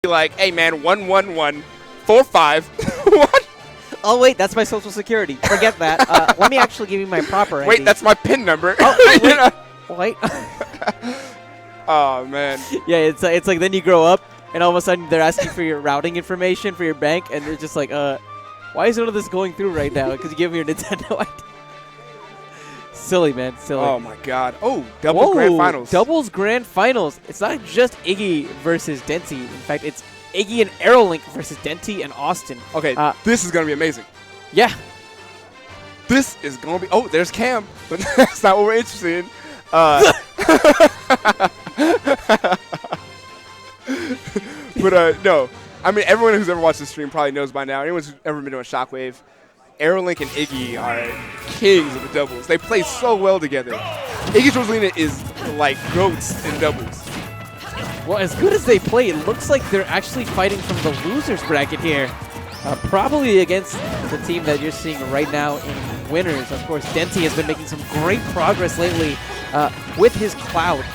like, hey man, 11145. What? Oh wait, that's my social security. Forget that. Let me actually give you my proper ID. Wait, that's my PIN number. Oh, wait. Oh man. Yeah, it's like then you grow up and all of a sudden they're asking for your routing information for your bank and they're just like, why is none of this going through right now? Because you give me your Nintendo ID. Silly, man. Silly. Oh my God. Oh, doubles grand finals. Doubles grand finals. It's not just iiGGY versus Denti. In fact, it's iiGGY and AeroLink versus Denti and Awestin. Okay, this is gonna be amazing. Yeah. This is gonna be. Oh, there's Cam, but that's not what we're interested in. But no, I mean everyone who's ever watched the stream probably knows by now. Anyone who's ever been to a Shockwave, AeroLink and iiGGY are kings of the doubles. They play so well together. iiGGY Rosalina is like goats in doubles. Well, as good as they play, it looks like they're actually fighting from the losers bracket here. Probably against the team that you're seeing right now in winners. Of course, Denti has been making some great progress lately with his Cloud.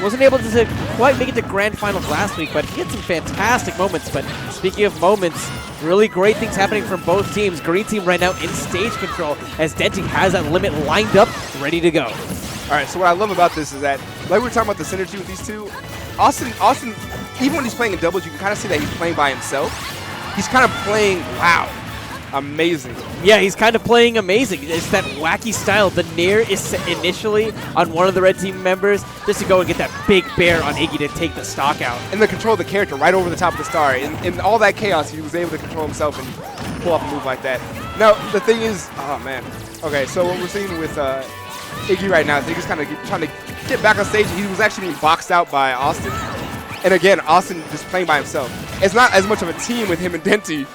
Wasn't able to quite make it to grand finals last week, but he had some fantastic moments. But speaking of moments, really great things happening from both teams. Green team right now in stage control as Denti has that limit lined up, ready to go. All right, so what I love about this is that, like we were talking about the synergy with these two, Awestin, even when he's playing in doubles, you can kind of see that he's playing by himself. He's kind of playing, wow, amazing. Yeah, he's kind of playing amazing. It's that wacky style. The Nair is set initially on one of the red team members just to go and get that big bear on iiGGY to take the stock out. And the control of the character right over the top of the star. In all that chaos, he was able to control himself and pull off a move like that. Now, the thing is, oh man. Okay, so what we're seeing with iiGGY right now is iiGGY's kind of trying to get back on stage. He was actually being boxed out by Awestin. And again, Awestin just playing by himself. It's not as much of a team with him and Denti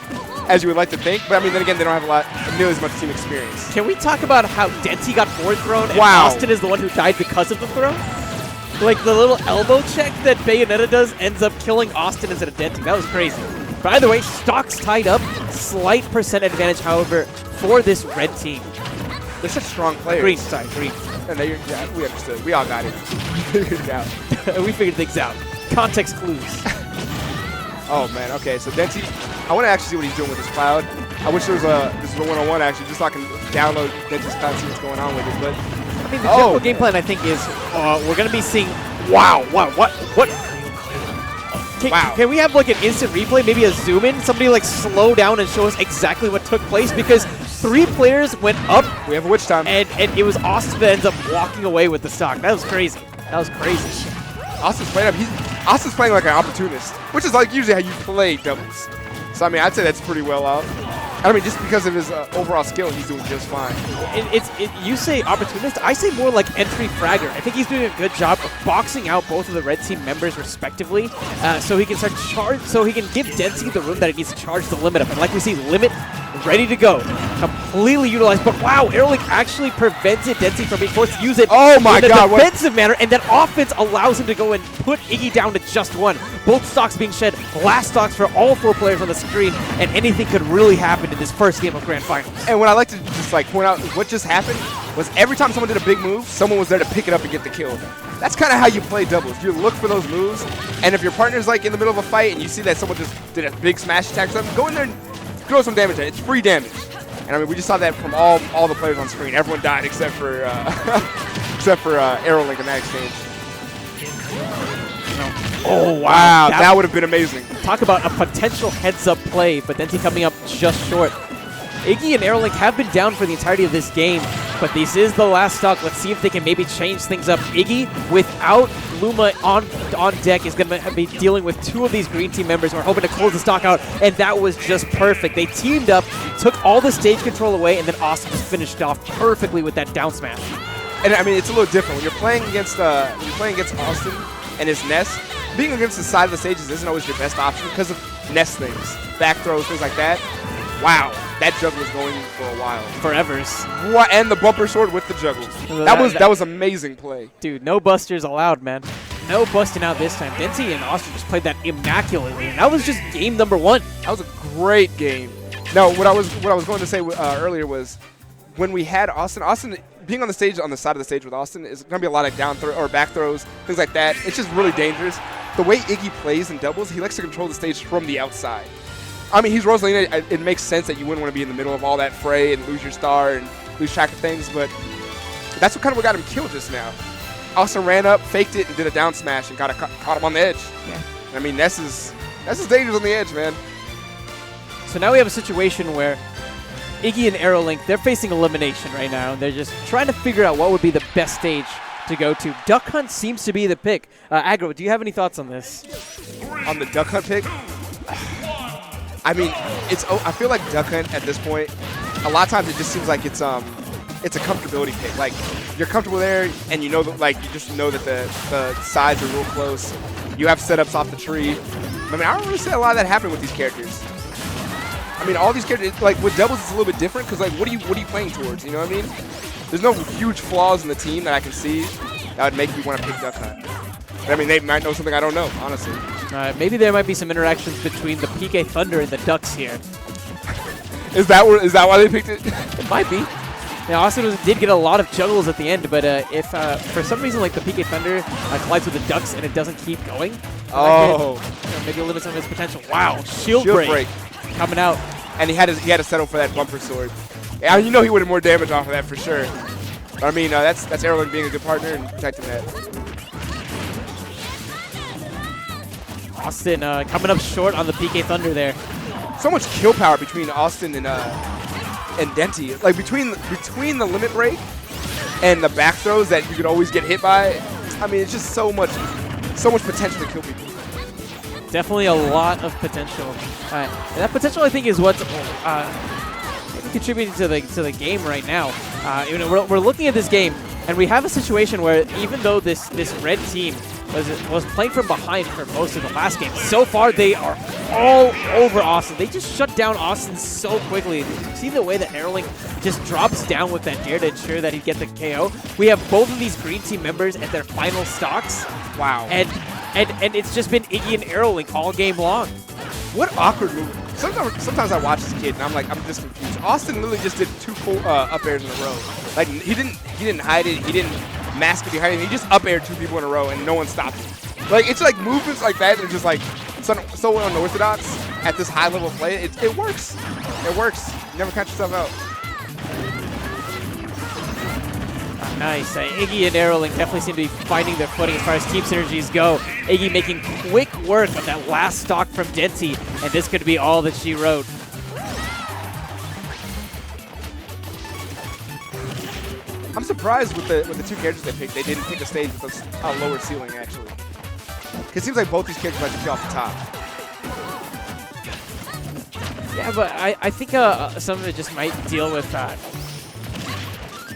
as you would like to think, but I mean, then again, they don't have nearly as much team experience. Can we talk about how Denti got forward thrown and wow. Awestin is the one who died because of the throw? Like the little elbow check that Bayonetta does ends up killing Awestin instead of Denti. That was crazy. But either way, stocks tied up. Slight percent advantage, however, for this red team. They're such strong players. Green side, green. And yeah, we understood. We all got it. We figured it out. We figured things out. Context clues. Oh man, okay, so Denti, I want to actually see what he's doing with his Cloud. I wish there was this is a one-on-one actually, just so I can download Denti's Cloud and see what's going on with it. But I mean, the general game plan I think is we're gonna be seeing. Wow, what? Can we have like an instant replay, maybe a zoom in? Somebody like slow down and show us exactly what took place because 3 players went up. We have a witch time. And it was Awestin that ends up walking away with the stock. That was crazy. That was crazy. Awestin's playing up. Austin's playing like an opportunist, which is like usually how you play doubles. So I mean, I'd say that's pretty well off. I mean, just because of his overall skill, he's doing just fine. You say opportunist, I say more like entry fragger. I think he's doing a good job of boxing out both of the red team members respectively, so he can start so he can give Denti the room that it needs to charge the limit up. And like we see, limit ready to go, completely utilized. But wow, AeroLink actually prevented Denti from being forced to use it. Oh my in a God! Defensive manner, and that offense allows him to go and put iiGGY down to just 1. Both stocks being shed, last stocks for all 4 players on the screen, and anything could really happen in this first game of Grand Finals. And what I like to just like point out, what just happened was every time someone did a big move, someone was there to pick it up and get the kill. That's kind of how you play doubles. You look for those moves, and if your partner's like in the middle of a fight and you see that someone just did a big smash attack or something, go in there and throw some damage at it. It's free damage. And I mean, we just saw that from all the players on screen. Everyone died except for AeroLink in that exchange. Oh wow, that would have been amazing. Talk about a potential heads-up play, but Denti coming up just short. iiGGY and AeroLink have been down for the entirety of this game, but this is the last stock. Let's see if they can maybe change things up. iiGGY, without Luma on deck, is going to be dealing with 2 of these green team members who are hoping to close the stock out, and that was just perfect. They teamed up, took all the stage control away, and then Awestin just finished off perfectly with that down smash. And I mean, it's a little different when you're playing against Awestin and his nest. Being against the side of the stages isn't always your best option because of nest things, back throws, things like that. Wow, that juggle was going for a while. Forevers. What? And the bumper sword with the juggle. That was amazing play. Dude, no busters allowed, man. No busting out this time. Denti and Awestin just played that immaculately, and that was just game number 1. That was a great game. Now, what I was going to say earlier was when we had Awestin being on the stage, on the side of the stage with Awestin is going to be a lot of down throw or back throws, things like that. It's just really dangerous. the way Iggy plays in doubles, he likes to control the stage from the outside. I mean, he's Rosalina. It makes sense that you wouldn't want to be in the middle of all that fray and lose your star and lose track of things, but that's what got him killed just now. Awestin ran up, faked it, and did a down smash and caught him on the edge. Yeah. I mean, that's as dangerous on the edge, man. So now we have a situation where Iggy and AeroLink, they're facing elimination right now, and they're just trying to figure out what would be the best stage to go to. Duck Hunt seems to be the pick. Aggro, do you have any thoughts on this? On the Duck Hunt pick? I mean, I feel like Duck Hunt at this point, a lot of times it just seems like it's a comfortability pick. Like, you're comfortable there, and you know that, like, you just know that the sides are real close. You have setups off the tree. I mean, I don't really see a lot of that happening with these characters. I mean, all these characters, like with doubles, it's a little bit different because, like, what are you playing towards? You know what I mean? There's no huge flaws in the team that I can see that would make me want to pick Duck Hunt. But, I mean, they might know something I don't know, honestly. Maybe there might be some interactions between the PK Thunder and the Ducks here. Is that why they picked it? It might be. Now, Awestin did get a lot of juggles at the end, but if for some reason like the PK Thunder collides with the Ducks and it doesn't keep going, maybe limit some of his potential. Wow, shield break coming out, and he had to settle for that bumper sword. Yeah, you know he would have more damage off of that for sure. But, I mean, that's AeroLink being a good partner and protecting that. Awestin coming up short on the PK Thunder there. So much kill power between Awestin and Denti. Like between the limit break and the back throws that you could always get hit by. I mean, it's just so much potential to kill people. Definitely a lot of potential. And that potential, I think, is what's contributing to the game right now. We're looking at this game, and we have a situation where even though this red team was playing from behind for most of the last game, so far they are all over Awestin. They just shut down Awestin so quickly. See the way that AeroLink just drops down with that dare to ensure that he'd get the KO. We have both of these green team members at their final stocks. Wow. And it's just been Iggy and AeroLink all game long. What awkward move. Sometimes I watch this kid and I'm just confused. Awestin literally just did 2 full up airs in a row. Like he didn't hide it. He didn't mask it behind him. He just up aired 2 people in a row and no one stopped him. Like it's like movements like that. They're just like so unorthodox at this high level play. It works. It works. You never catch yourself out. Nice. Iggy and AeroLink definitely seem to be finding their footing as far as team synergies go. Iggy making quick work of that last stock from Denti, and this could be all that she wrote. I'm surprised with the 2 characters they picked. They didn't pick a stage with a lower ceiling, actually. Because it seems like both these characters like to kill off the top. Yeah, but I think some of it just might deal with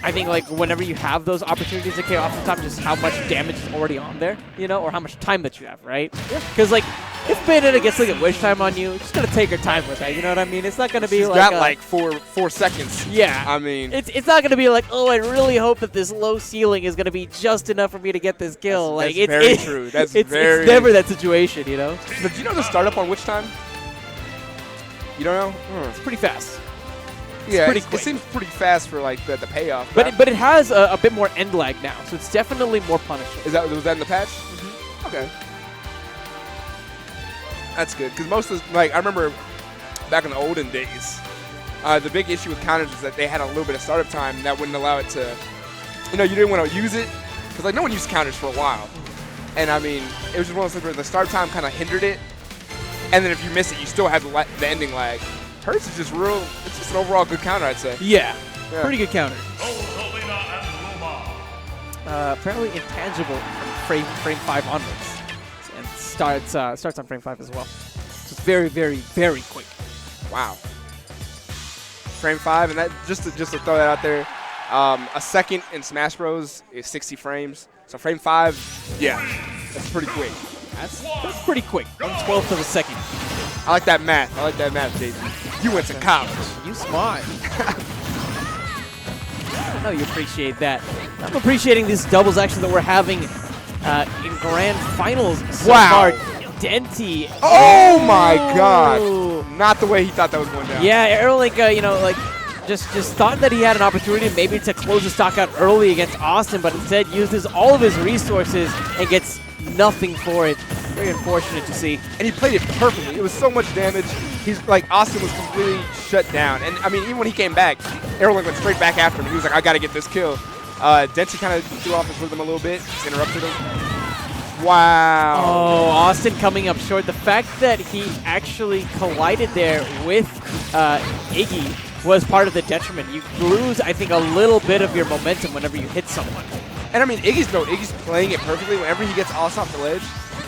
I think like whenever you have those opportunities to KO off the top, just how much damage is already on there, you know, or how much time that you have, right? Because like if Bayonetta gets like a wish time on you, just gotta take her time with that. You know what I mean? It's not gonna be She's like got like 4 seconds. Yeah. I mean, it's not gonna be like, oh, I really hope that this low ceiling is gonna be just enough for me to get this kill. That's like very true. It's never that situation, you know. But do you know the startup on which time? You don't know? It's pretty fast. Yeah, pretty it quick. seems pretty fast for like the payoff. But it has a bit more end lag now, so it's definitely more punishable. Was that in the patch? Mm-hmm. Okay, that's good because most of I remember back in the olden days, the big issue with counters is that they had a little bit of startup time that wouldn't allow it to, you didn't want to use it because like no one used counters for a while, and I mean it was just one of those things where the startup time kind of hindered it, and then if you miss it, you still have the ending lag. Hers is just it's just an overall good counter, I'd say. Yeah. Pretty good counter. Apparently intangible from frame 5 onwards. And starts on frame 5 as well. So it's very, very, very quick. Wow. Frame 5, and that just to throw that out there, a second in Smash Bros. Is 60 frames. So frame 5, yeah, that's pretty quick. That's pretty quick. 1/12 of a second. I like that math. Jason. You went to college. You smart. I know you appreciate that. I'm appreciating these doubles action that we're having in grand finals so far. Denti. Oh my God! Not the way he thought that was going down. Yeah, AeroLink, just thought that he had an opportunity maybe to close the stock out early against Awestin, but instead uses all of his resources and gets nothing for it. Very unfortunate to see. And he played it perfectly. It was so much damage. He's like, Awestin was completely shut down. And I mean, even when he came back, AeroLink went straight back after him. He was like, I got to get this kill. Denti kind of threw off his rhythm a little bit, just interrupted him. Wow. Oh, Awestin coming up short. The fact that he actually collided there with iiGGY was part of the detriment. You lose, I think, a little bit of your momentum whenever you hit someone. And I mean, iiGGY's playing it perfectly. Whenever he gets Awestin off the ledge,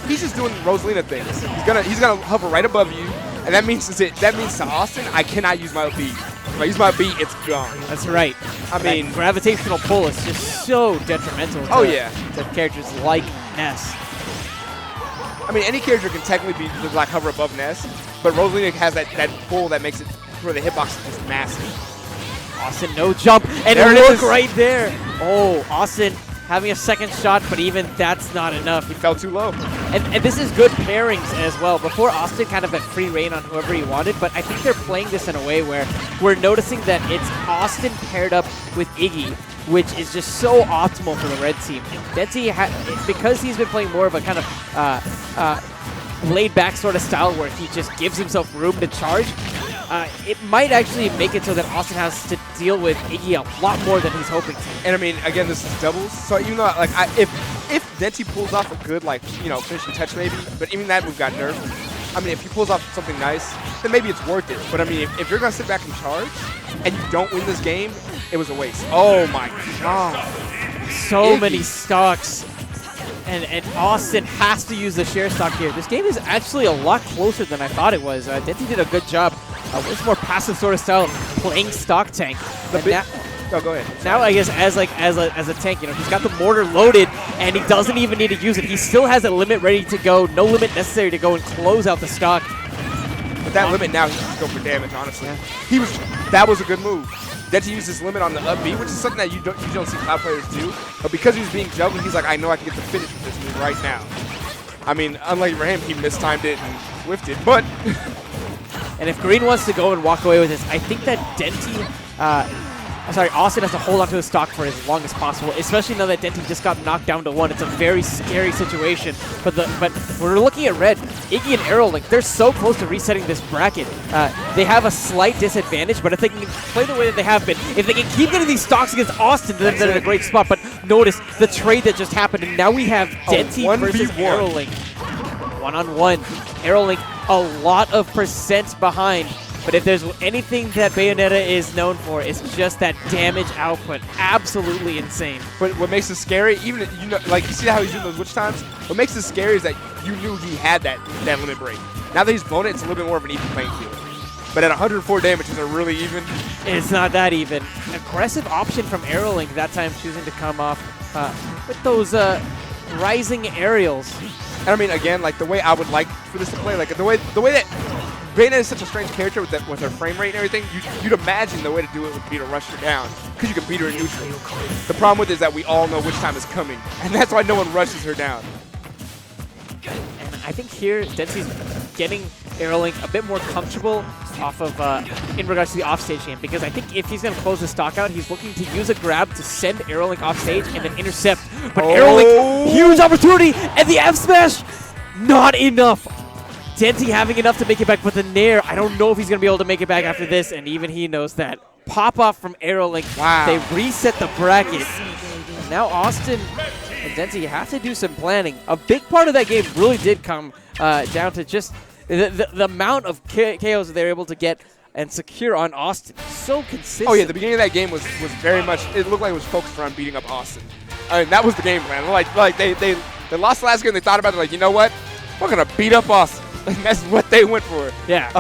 he's just doing Rosalina things. He's gonna hover right above you, and that means to Awestin, I cannot use my beat. If I use my beat, it's gone. That's right. I mean, that gravitational pull is just so detrimental to characters like Ness. I mean, any character can technically be like hover above Ness, but Rosalina has that pull that makes it where the hitbox is just massive. Awestin, no jump, and look right there. Oh, Awestin having a second shot, but even that's not enough. He fell too low. And this is good pairings as well. Before, Awestin kind of had free reign on whoever he wanted, but I think they're playing this in a way where we're noticing that it's Awestin paired up with iiGGY, which is just so optimal for the red team. Denti, because he's been playing more of a kind of laid-back sort of style where he just gives himself room to charge, it might actually make it so that Awestin has to deal with iiGGY a lot more than he's hoping to. And I mean, again, this is doubles, so you know, like if Denti pulls off a good, like, you know, finishing touch maybe, but even that move got nerfed. I mean, if he pulls off something nice, then maybe it's worth it. But I mean, if you're gonna sit back and charge and you don't win this game, it was a waste. Oh my god! So many stocks. And Awestin has to use the share stock here. This game is actually a lot closer than I thought it was. Denti did a good job with more passive sort of style, playing stock tank. But go ahead. Now I guess as a tank, you know, he's got the mortar loaded and he doesn't even need to use it. He still has a limit ready to go, no limit necessary to go and close out the stock. But that limit now, he can just go for damage. Honestly, that was a good move. Denti used his limit on the up B, which is something that you don't see Cloud players do. But because he was being juggled, he's like, I know I can get the finish with this move right now. I mean, unlike for him, he mistimed it and whiffed it. But and if Green wants to go and walk away with this, I think that Awestin has to hold onto his stock for as long as possible, especially now that Denti just got knocked down to 1. It's a very scary situation. But we're looking at red. iiGGY and AeroLink, they're so close to resetting this bracket. They have a slight disadvantage, but if they can play the way that they have been, if they can keep getting these stocks against Awestin, then they're in a great spot. But notice the trade that just happened, and now we have Denti versus AeroLink. One-on-one. AeroLink a lot of percent behind. But if there's anything that Bayonetta is known for, it's just that damage output. Absolutely insane. But what makes it scary, even, you know, like, you see how he's doing those witch times? What makes it scary is that you knew he had that limit break. Now that he's blown it, it's a little bit more of an even playing field. But at 104 damage, is it really even? It's not that even. Aggressive option from AeroLink that time, choosing to come off with those rising aerials. And I mean, again, like, the way I would like for this to play, like, the way that Bayonetta is such a strange character with her frame rate and everything, you'd imagine the way to do it would be to rush her down, because you can beat her in neutral. The problem with it is that we all know which time is coming, and that's why no one rushes her down. And I think here, Denti's getting AeroLink a bit more comfortable off of, in regards to the offstage game, because I think if he's going to close the stock out, he's looking to use a grab to send AeroLink offstage and then intercept. But AeroLink, huge opportunity, and the F smash, not enough. Denti having enough to make it back, but the Nair, I don't know if he's going to be able to make it back after this, and even he knows that. Pop-off from AeroLink. Wow. They reset the bracket. Now Awestin and Denti have to do some planning. A big part of that game really did come down to just the amount of KOs they're able to get and secure on Awestin. So consistent. Oh yeah, the beginning of that game was very much, it looked like it was focused around beating up Awestin. I mean, that was the game plan. Like they lost the last game, they thought about it, like, you know what? We're going to beat up Awestin. And that's what they went for. Yeah.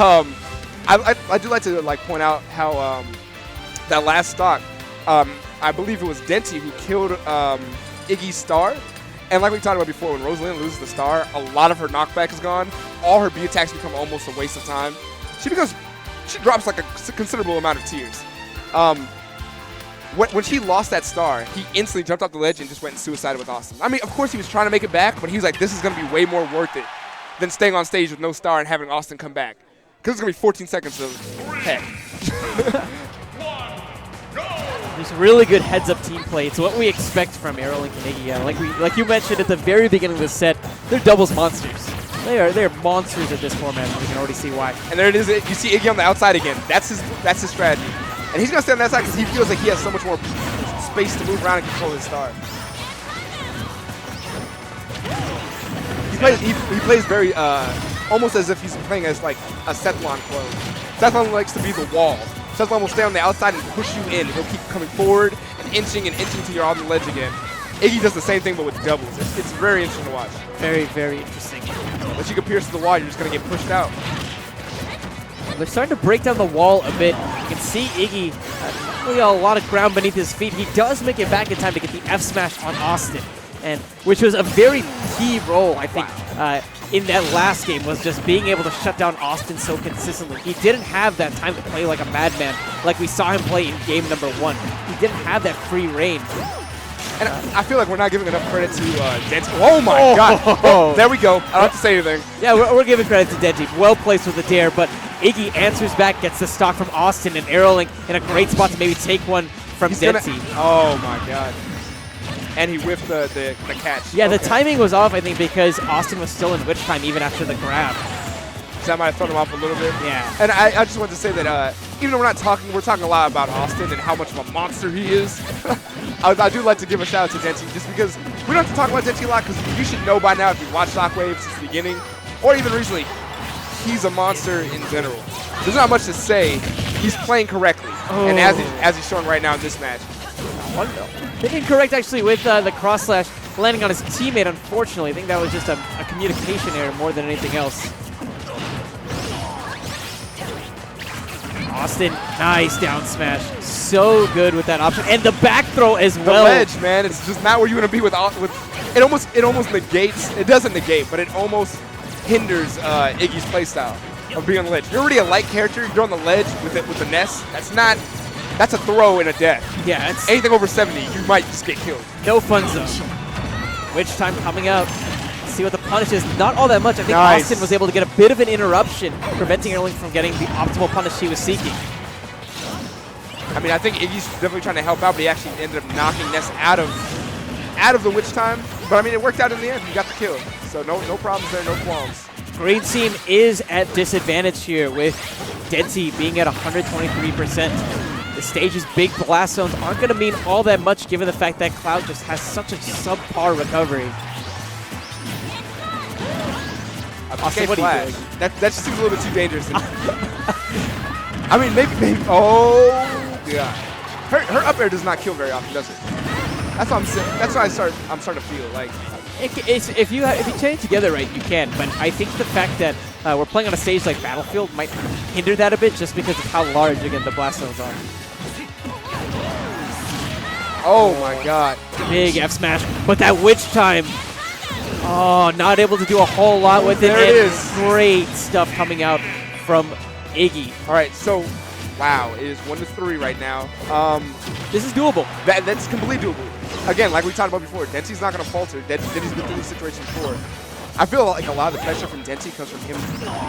I do like to point out how that last stock, I believe it was Denti who killed iiGGY's star. And like we talked about before, when Rosalina loses the star, a lot of her knockback is gone. All her B attacks become almost a waste of time. She drops like a considerable amount of tears. When she lost that star, he instantly jumped off the ledge and just went and suicided with Awestin. I mean, of course he was trying to make it back, but he was like, this is going to be way more worth it than staying on stage with no star and having Awestin come back. Because it's going to be 14 seconds of heck. The Just really good heads-up team play. It's what we expect from AeroLink and iiGGY. Like you mentioned at the very beginning of the set, they're doubles monsters. They're monsters at this format, and we can already see why. And there it is. You see Iggy on the outside again. That's his strategy. And he's going to stay on that side because he feels like he has so much more space to move around and control his star. He plays very, almost as if he's playing as like a Sethlon clone. Sethlon likes to be the wall. Sethlon will stay on the outside and push you in. He'll keep coming forward and inching till you're on the ledge again. Iggy does the same thing but with doubles. It's very interesting to watch. Very, very interesting. Once you can pierce the wall, you're just going to get pushed out. They're starting to break down the wall a bit. You can see Iggy, not really a lot of ground beneath his feet. He does make it back in time to get the F smash on Awestin, and which was a very key role, I think, in that last game, was just being able to shut down Awestin so consistently. He didn't have that time to play like a madman like we saw him play in game number 1. He didn't have that free reign. And I feel like we're not giving enough credit to Denti. Oh my God! Oh, there we go. I don't have to say anything. Yeah, we're giving credit to Denti. Well placed with the dare, but Iggy answers back, gets the stock from Awestin, and AeroLink in a great spot to maybe take one from Denti. Oh my God! And he whiffed the catch. Yeah, the timing was off, I think, because Awestin was still in witch time even after the grab. So that might have thrown him off a little bit. Yeah. And I just wanted to say that even though we're talking a lot about Awestin and how much of a monster he is. I do like to give a shout out to Denti just because we don't have to talk about Denti a lot because you should know by now if you've watched Shockwave since the beginning or even recently, he's a monster in general. There's not much to say. He's playing correctly, and as he's showing right now in this match. Incorrect actually with the cross slash landing on his teammate, unfortunately. I think that was just a communication error more than anything else. Awestin, nice down smash. So good with that option. And the back throw as well. The ledge, man. It's just not where you want to be with it almost negates. It doesn't negate, but it almost hinders Iggy's playstyle of being on the ledge. You're already a light character. You're on the ledge with the nest. That's a throw and a death. Yeah, it's anything over 70, you might just get killed. No fun zone. Witch time coming up. See what the punish is. Not all that much. I think Awestin was able to get a bit of an interruption, preventing AeroLink from getting the optimal punish he was seeking. I mean, I think Iggy's definitely trying to help out, but he actually ended up knocking Ness out of the witch time. But I mean, it worked out in the end. He got the kill. So no problems there, no qualms. Green team is at disadvantage here with Denti being at 123%. The stage's big blast zones aren't going to mean all that much given the fact that Cloud just has such a subpar recovery. Austin, what are you doing? That just seems a little bit too dangerous. I mean, maybe. Oh, God. Her up air does not kill very often, does it? That's what I'm saying. That's what I'm starting to feel like. If you chain it together right, you can. But I think the fact that we're playing on a stage like Battlefield might hinder that a bit, just because of how large again the blast zones are. Oh my God! Big F smash, but that witch time. Oh, not able to do a whole lot with it. There it is. Great stuff coming out from Iggy. All right, so wow, it is 1-3 right now. This is doable. That's completely doable. Again, like we talked about before, Denti's not going to falter. Denti's been through this situation before. I feel like a lot of the pressure from Denti comes from him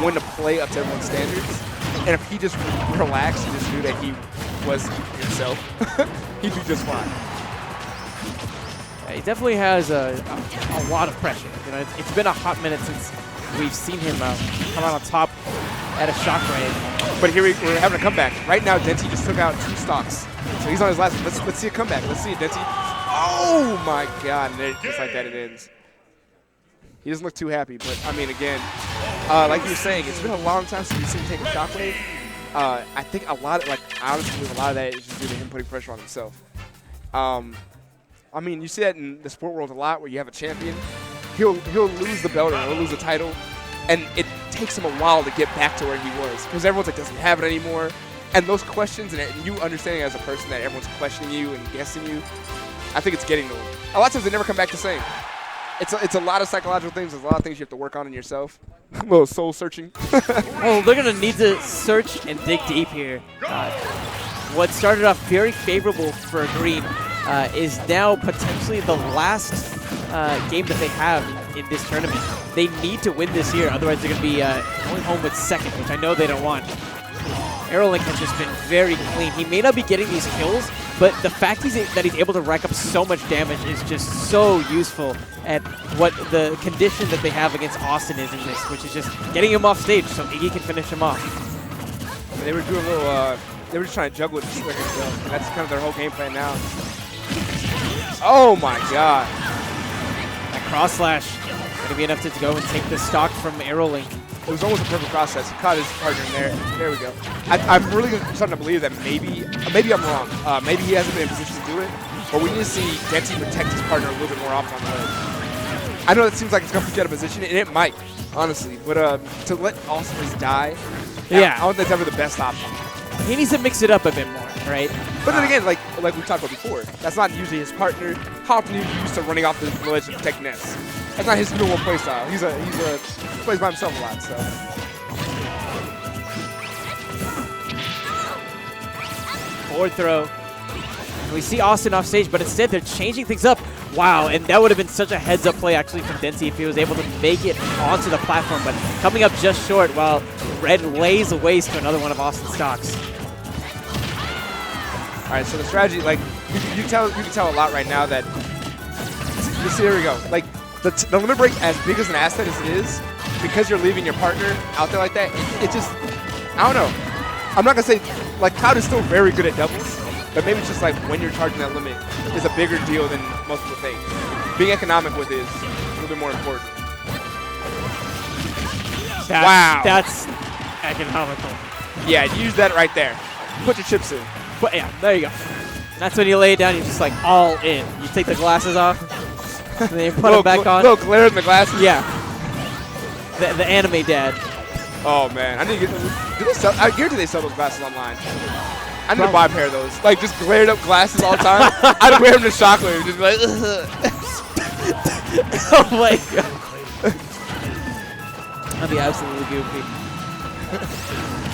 wanting to play up to everyone's standards. And if he just relaxed and just knew that he was himself, he'd be just fine. He definitely has a lot of pressure. You know, it's been a hot minute since we've seen him come out on top at a Shockwave. But here we're having a comeback. Right now, Denti just took out 2 stocks. So he's on his last one. Let's see a comeback. Let's see it, Denti. Oh, my God. And just like that, it ends. He doesn't look too happy. But, I mean, again, like you were saying, it's been a long time since we've seen him take a Shockwave. I think a lot of, honestly, a lot of that is just due to him putting pressure on himself. I mean, you see that in the sport world a lot where you have a champion. He'll lose the belt or he'll lose the title, and it takes him a while to get back to where he was because everyone's like, doesn't have it anymore. And those questions and you understanding as a person that everyone's questioning you and guessing you, I think it's getting to him. A lot of times they never come back the same. It's a lot of psychological things. There's a lot of things you have to work on in yourself. A little soul searching. Oh, they're going to need to search and dig deep here. What started off very favorable for Green is now potentially the last game that they have in this tournament. They need to win this here, otherwise they're going to be going home with second, which I know they don't want. AeroLink has just been very clean. He may not be getting these kills, but the fact that he's able to rack up so much damage is just so useful at what the condition that they have against Awestin is in this, which is just getting him off stage so Iggy can finish him off. They were doing a little, they were just trying to juggle with the Slicker still. And that's kind of their whole game plan now. Oh my god. That cross slash going to be enough to go and take the stock from AeroLink. It was almost a perfect cross slash. He caught his partner in there. There we go. I'm really starting to believe that maybe I'm wrong. Maybe he hasn't been in position to do it, but we need to see Denti protect his partner a little bit more often on the ledge. I know that seems like it's going to put you out of position, and it might, honestly. But to let Awestin just die, yeah, I don't think that's ever the best option. He needs to mix it up a bit more, right? But then again, like we talked about before, that's not usually his partner. How often are you used to running off the ledge to protect Ness? That's not his normal play style. He plays by himself a lot, so. Forward throw. We see Awestin off stage, but instead they're changing things up. Wow, and that would have been such a heads-up play actually from Denti if he was able to make it onto the platform, but coming up just short while Red lays the waste to another one of Awestin's stocks. All right, so the strategy, like you can tell a lot right now that. Here we go. Like the limit break, as big as an asset as it is, because you're leaving your partner out there like that, it just, I don't know. I'm not gonna say like Cloud is still very good at doubles. But maybe it's just like when you're charging that limit is a bigger deal than most people think. Being economic with it is a little bit more important. Wow. That's economical. Yeah, use that right there. Put your chips in. But yeah, there you go. That's when you lay it down, you're just like all in. You take the glasses off, and then you put them back on. Little glare in the glasses? Yeah. The anime dad. Oh man, I need to get those. I guarantee they sell those glasses online. I need to buy a pair of those. Like, just glared up glasses all the time. I'd wear them to Shockwave. Just be like, oh my god. That'd be absolutely goofy.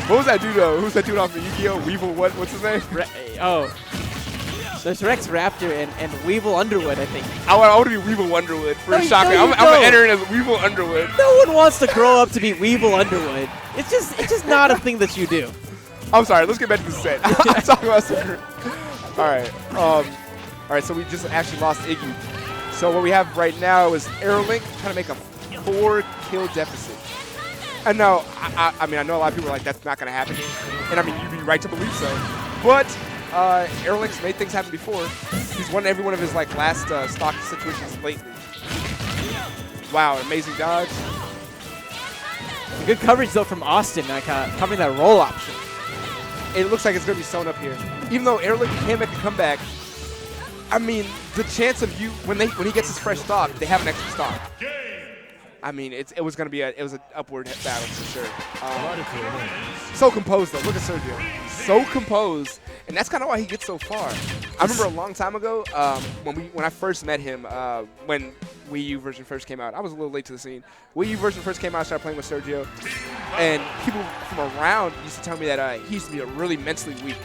What was that dude, though? Who's that dude off the Yu-Gi-Oh? Weevil, what's his name? There's Rex Raptor and Weevil Underwood, I think. I want to be Weevil Underwood for Shockwave. I'm going to enter in as Weevil Underwood. No one wants to grow up to be Weevil Underwood. It's just not a thing that you do. I'm sorry. Let's get back to the set. I'm talking about Super. All right. All right. So we just actually lost Iggy. So what we have right now is AeroLink trying to make a 4-kill deficit. And now, I mean, I know a lot of people are like, that's not going to happen. And I mean, you'd be right to believe so. But AeroLink's made things happen before. He's won every one of his like last stock situations lately. Wow, amazing dodge. Good coverage though from Awestin, covering that roll option. It looks like it's going to be sewn up here. Even though AeroLink can make a comeback, I mean, the chance of you, when he gets his fresh stock, they have an extra stock. I mean, it was going to be an upward battle for sure. So composed, though. Look at Sergio. So composed. And that's kind of why he gets so far. I remember a long time ago when I first met him, when Wii U version first came out. I was a little late to the scene. Wii U version first came out, I started playing with Sergio. And people from around used to tell me that he used to be really mentally weak.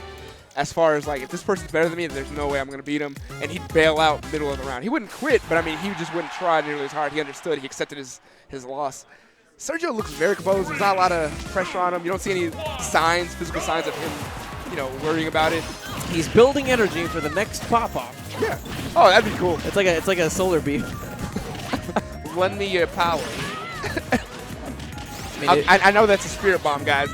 As far as, like, if this person's better than me, there's no way I'm going to beat him. And he'd bail out middle of the round. He wouldn't quit, but, I mean, he just wouldn't try nearly as hard. He understood. He accepted his loss. Sergio looks very composed. There's not a lot of pressure on him. You don't see any physical signs of him, worrying about it. He's building energy for the next pop-off. Yeah. Oh, that'd be cool. It's like a solar beam. Lend me your power. I know that's a spirit bomb, guys.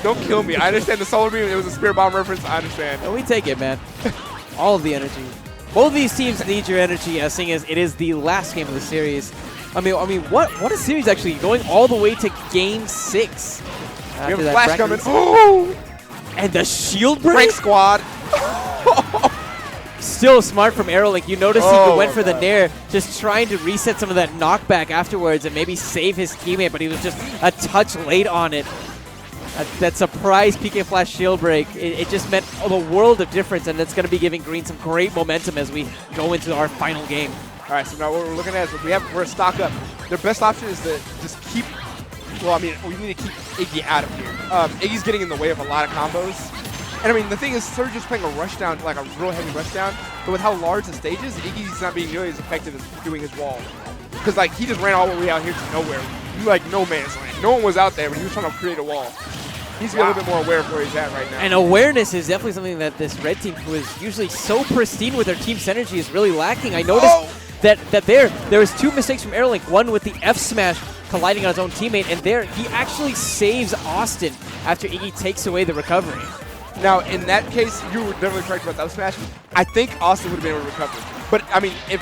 Don't kill me. I understand the solar beam. It was a spirit bomb reference. I understand. And we take it, man. All of the energy. Both of these teams need your energy, seeing as it is the last game of the series. I mean, what a series actually, going all the way to Game 6. We have a flash coming. Oh! And the shield break? Break squad. Still smart from AeroLink. You notice he went for the nair, just trying to reset some of that knockback afterwards and maybe save his teammate, but he was just a touch late on it. That surprise PK Flash shield break, it just meant the world of difference, and it's going to be giving Green some great momentum as we go into our final game. All right, so now what we're looking at is we're stock up. Their best option is to just keep. Well, I mean, we need to keep Iggy out of here. Iggy's getting in the way of a lot of combos. And I mean, the thing is, Sergio's playing a rush down, like a real heavy rush down. But with how large the stage is, Iggy's not being nearly as effective as doing his wall. Because, like, he just ran all the way out here to nowhere. Like, no man's land. No one was out there, but he was trying to create a wall. He's a little bit more aware of where he's at right now. And awareness is definitely something that this red team, who is usually so pristine with their team synergy, is really lacking. I noticed that there was 2 mistakes from AeroLink, one with the F smash colliding on his own teammate, and there he actually saves Awestin after iiGGY takes away the recovery. Now, in that case, you were definitely correct about the F smash. I think Awestin would have been able to recover. But, I mean, if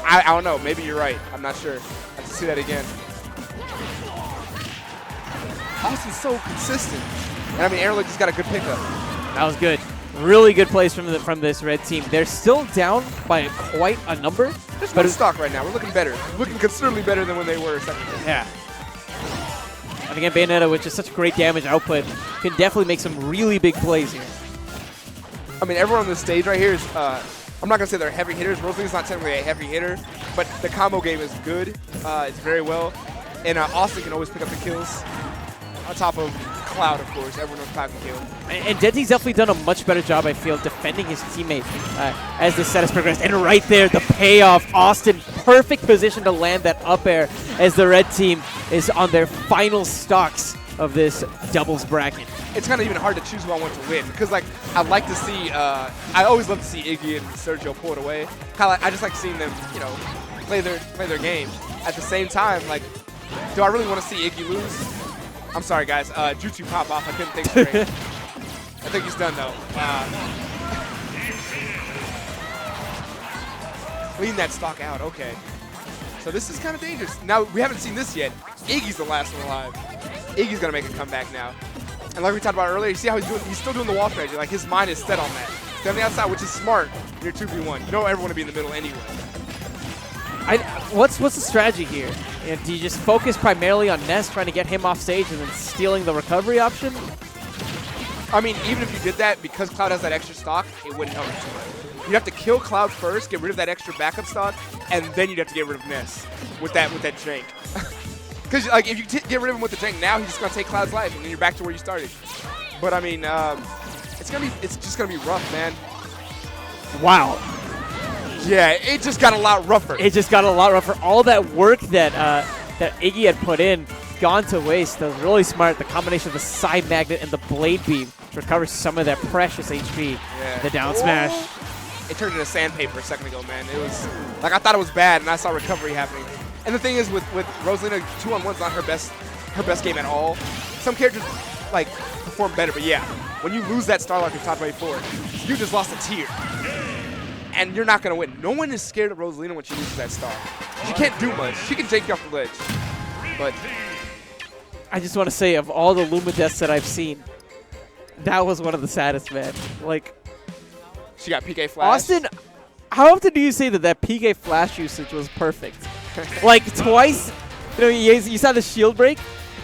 I don't know. Maybe you're right. I'm not sure. I have to see that again. Awestin's so consistent. And, I mean, AeroLink just got a good pickup. That was good. Really good plays from this red team. They're still down by quite a number. There's one stock right now. We're looking better. Looking considerably better than when they were a second ago. Yeah. And again, Bayonetta, which is such great damage output, can definitely make some really big plays here. I mean, everyone on this stage right here is, I'm not going to say they're heavy hitters. Rosalina's not technically a heavy hitter, but the combo game is good. It's very well. And Awestin can always pick up the kills. On top of Cloud, of course. Everyone knows Cloud can kill. And Denti's definitely done a much better job, I feel, defending his teammate as this set has progressed. And right there, the payoff. Awestin, perfect position to land that up air as the red team is on their final stocks of this doubles bracket. It's kind of even hard to choose who I want to win because, like, I'd like to see. I always love to see iiGGY and Sergio pull it away. Kind of like, I just like seeing them, you know, play their game. At the same time, like, do I really want to see iiGGY lose? I'm sorry, guys. Jutsu pop off. I couldn't think straight. I think he's done though. Clean that stock out. Okay. So this is kind of dangerous. Now we haven't seen this yet. iiGGY's the last one alive. iiGGY's gonna make a comeback now. And like we talked about earlier, you see how he's doing? He's still doing the wall strategy. Like his mind is set on that. Stay on the outside, which is smart. You're 2v1. You don't ever want to be in the middle anyway. What's the strategy here? Do you just focus primarily on Ness, trying to get him off stage and then stealing the recovery option? I mean, even if you did that, because Cloud has that extra stock, it wouldn't help you too much. You'd have to kill Cloud first, get rid of that extra backup stock, and then you'd have to get rid of Ness with that jank. Because like if you get rid of him with the jank now, he's just gonna take Cloud's life, and then you're back to where you started. But I mean, it's just gonna be rough, man. Wow. Yeah, it just got a lot rougher. It just got a lot rougher. All that work that iiGGY had put in, gone to waste. That was really smart. The combination of the side magnet and the blade beam to recover some of that precious HP. Yeah. The down smash. It turned into sandpaper a second ago, man. It was like I thought it was bad, and I saw recovery happening. And the thing is, with Rosalina, 2-on-1's not her best game at all. Some characters like perform better, but yeah, when you lose that star like we talked about before, you just lost a tier. And you're not going to win. No one is scared of Rosalina when she loses that star. She can't do much. She can take you off the ledge. But I just want to say, of all the Luma deaths that I've seen, that was one of the saddest, man. Like, she got PK flash. Awestin, how often do you say that PK flash usage was perfect? Like, twice, you know, you saw the shield break,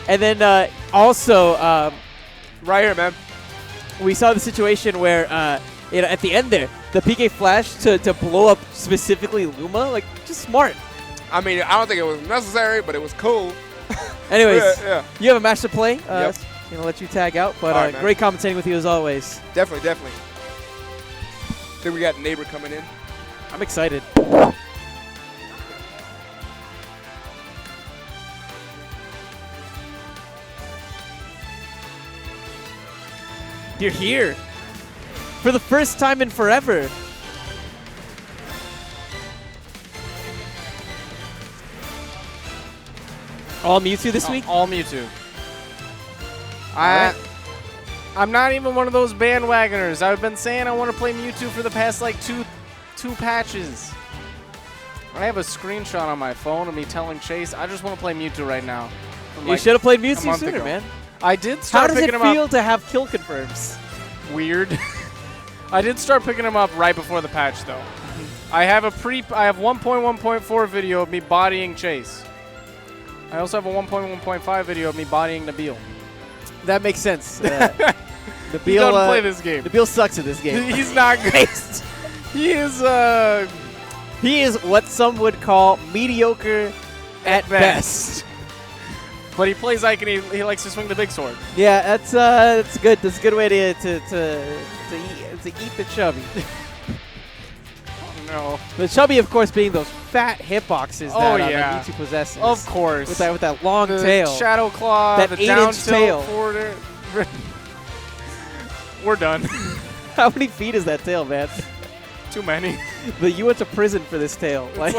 and then also, right here, man. We saw the situation where, you know, at the end there, the PK flash to blow up specifically Luma, like, just smart. I mean, I don't think it was necessary, but it was cool. Anyways, yeah. You have a match to play. Yep. Gonna let you tag out, but right, great commentating with you as always. Definitely. I think we got Neighbor coming in. I'm excited. You're here. For the first time in forever. All Mewtwo this week? All Mewtwo. I'm not even one of those bandwagoners. I've been saying I want to play Mewtwo for the past like two patches. I have a screenshot on my phone of me telling Chase I just want to play Mewtwo right now. You should have played Mewtwo sooner, man. I did start picking him up. How does it feel to have kill confirms? Weird. I did start picking him up right before the patch, though. I have 1.1.4 video of me bodying Chase. I also have a 1.1.5 video of me bodying Nabil. That makes sense. He doesn't play this game. Nabil sucks at this game. He's not great. He is what some would call mediocre at best. But he plays Ike and he likes to swing the big sword. Yeah, that's good. That's a good way to eat the chubby. Oh, no. The chubby, of course, being those fat hitboxes that Mewtwo possesses. Of course. With that long tail. Shadow Claw, that the 8-inch down tail. forward. We're done. How many feet is that tail, man? Too many. You went to prison for this tail. Like,